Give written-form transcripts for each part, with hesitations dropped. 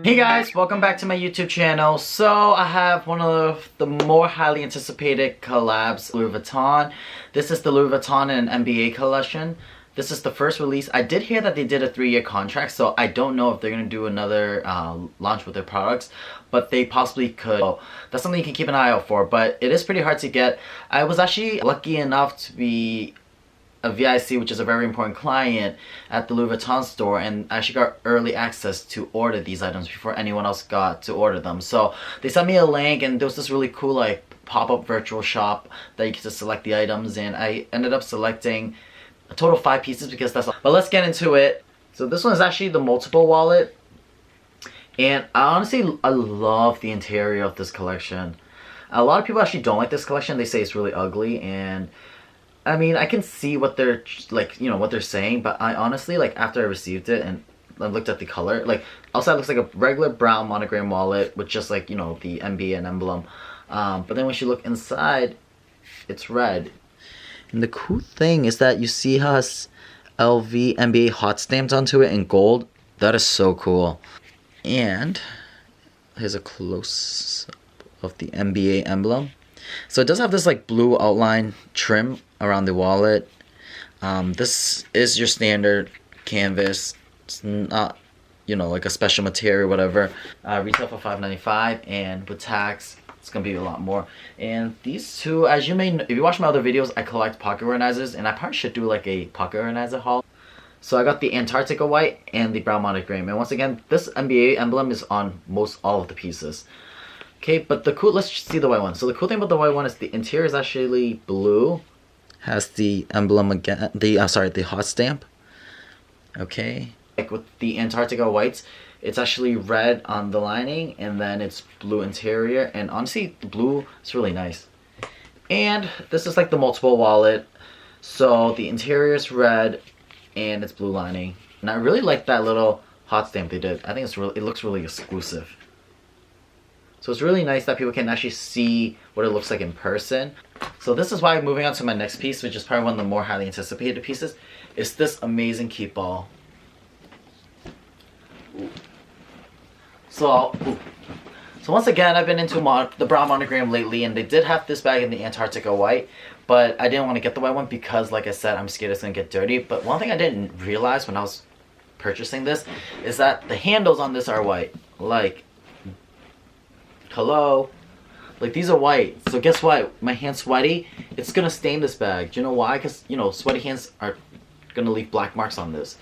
Hey guys, welcome back to my YouTube channel. So I have one of the more highly anticipated collabs, Louis Vuitton. This is the Louis Vuitton and NBA collection. This is the first release. I did hear that they did a 3-year contract, so I don't know if they're going to do another launch with their products, but they possibly could. So that's something you can keep an eye out for, but it is pretty hard to get. I was actually lucky enough to be a VIC, which is a very important client at the Louis Vuitton store, and I actually got early access to order these items before anyone else got to order them. So they sent me a link, and there was this really cool like pop-up virtual shop that you could just select the items, and I ended up selecting a total of 5 pieces because that's all. But let's get into it. So this one is actually the multiple wallet, and I love the interior of this collection. A lot of people actually don't like this collection. They say it's really ugly, and I mean, I can see what they're like, what they're saying, but I honestly, like, after I received it and I looked at the color, like, outside it looks like a regular brown monogram wallet with just like, the NBA and emblem. But then when you look inside, it's red. And the cool thing is that you see how it has LV NBA hot stamped onto it in gold. That is so cool. And here's a close up of the NBA emblem. So it does have this like blue outline trim around the wallet. This is your standard canvas. It's not, like a special material or whatever. Retail for $5.95, and with tax, it's gonna be a lot more. And these two, as you may know, if you watch my other videos, I collect pocket organizers, and I probably should do like a pocket organizer haul. So I got the Antarctica white and the brown monogram, and once again, this NBA emblem is on all of the pieces. Okay, but let's see the white one. So the cool thing about the white one is the interior is actually blue. Has the emblem again, the hot stamp. Okay. Like with the Antarctica whites, it's actually red on the lining, and then it's blue interior. And honestly, the blue is really nice. And this is like the multiple wallet. So the interior is red, and it's blue lining. And I really like that little hot stamp they did. I think it looks really exclusive. So it's really nice that people can actually see what it looks like in person. So this is why, moving on to my next piece, which is probably one of the more highly anticipated pieces, is this amazing Keepall. So once again, I've been into the brown monogram lately, and they did have this bag in the Antarctica white, but I didn't want to get the white one because, like I said, I'm scared it's going to get dirty. But one thing I didn't realize when I was purchasing this is that the handles on this are white. Like, hello, like these are white. So guess what? My hand's sweaty. It's gonna stain this bag. Do you know why? Because sweaty hands are gonna leave black marks on this.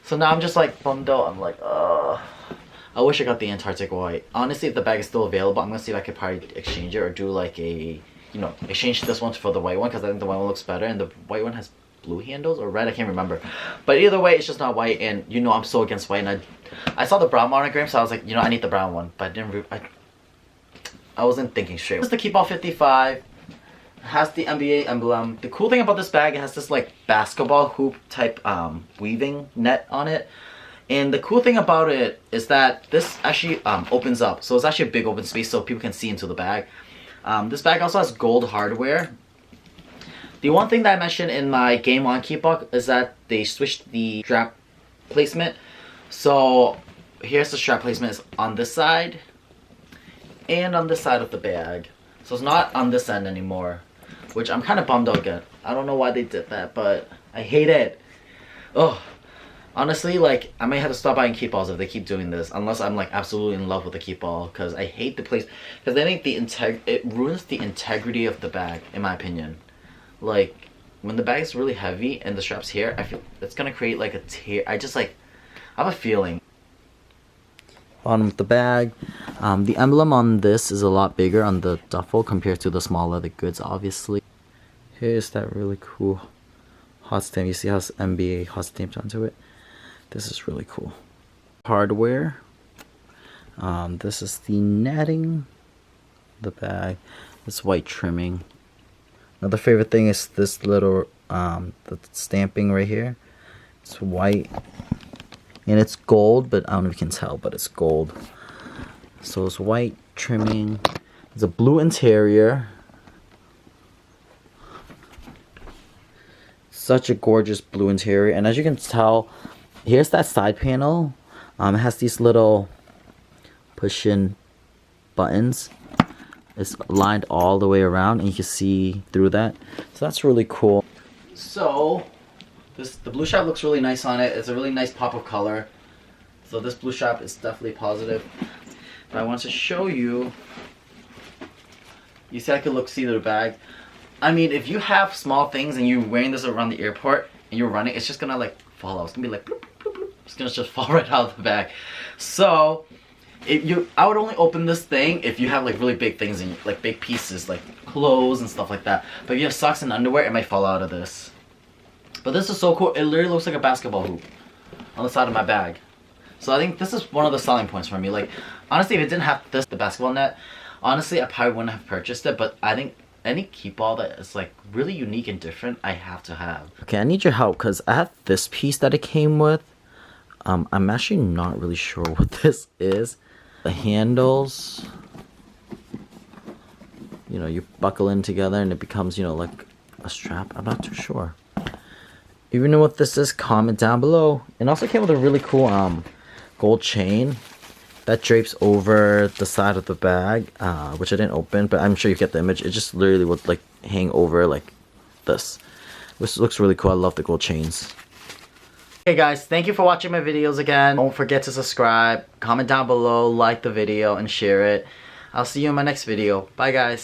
So now I'm just like bummed out. I'm like, I wish I got the Antarctic white. Honestly, if the bag is still available, I'm gonna see if I could probably exchange it or do like a, exchange this one for the white one, because I think the white one looks better, and the white one has blue handles or red, I can't remember. But either way, it's just not white, and I'm so against white. And I saw the brown monogram, so I was like, I need the brown one, but I wasn't thinking straight. This is the Keepall 55. It has the NBA emblem. The cool thing about this bag, it has this like basketball hoop type weaving net on it. And the cool thing about it is that this actually opens up. So it's actually a big open space so people can see into the bag. This bag also has gold hardware. The one thing that I mentioned in my Game On Keepall is that they switched the strap placement. So here's the strap placement. It's on this side and on this side of the bag. So it's not on this end anymore, which I'm kind of bummed out again. I don't know why they did that, but I hate it. Oh, honestly, like, I might have to stop buying Keepalls if they keep doing this, unless I'm like absolutely in love with the Keepall, because I hate the place, because I think it ruins the integrity of the bag, in my opinion. Like, when the bag is really heavy and the strap's here, I feel it's gonna create like a tear. I have a feeling. Bottom of the bag. The emblem on this is a lot bigger on the duffel compared to the small leather goods, obviously. Here's that really cool hot stamp. You see how it's NBA hot stamped onto it? This is really cool. Hardware. This is the netting. The bag. This white trimming. Another favorite thing is this little the stamping right here. It's white. And it's gold, but I don't know if you can tell, but it's gold. So it's white trimming. It's a blue interior. Such a gorgeous blue interior. And as you can tell, here's that side panel. It has these little push-in buttons. It's lined all the way around and you can see through that. So that's really cool. So the blue strap looks really nice on it. It's a really nice pop of color. So this blue strap is definitely positive. But I want to show you. You see I can see the bag. I mean, if you have small things and you're wearing this around the airport and you're running, it's just gonna like fall out. It's gonna be like bloop, bloop, bloop. It's gonna just fall right out of the bag. So I would only open this thing if you have like really big things and like big pieces like clothes and stuff like that. But if you have socks and underwear, it might fall out of this. But this is so cool. It literally looks like a basketball hoop on the side of my bag. So I think this is one of the selling points for me. Like honestly, if it didn't have the basketball net, honestly I probably wouldn't have purchased it. But I think any Keepall that is like really unique and different, I have to have. Okay, I need your help because I have this piece that it came with. I'm actually not really sure what this is. The handles, you know, you buckle in together and it becomes, you know, like a strap. I'm not too sure. If you know what this is, comment down below. It also came with a really cool gold chain that drapes over the side of the bag, which I didn't open, but I'm sure you get the image. It just literally would like hang over like this. This looks really cool. I love the gold chains. Hey guys, thank you for watching my videos again. Don't forget to subscribe, comment down below, like the video, and share it. I'll see you in my next video. Bye guys.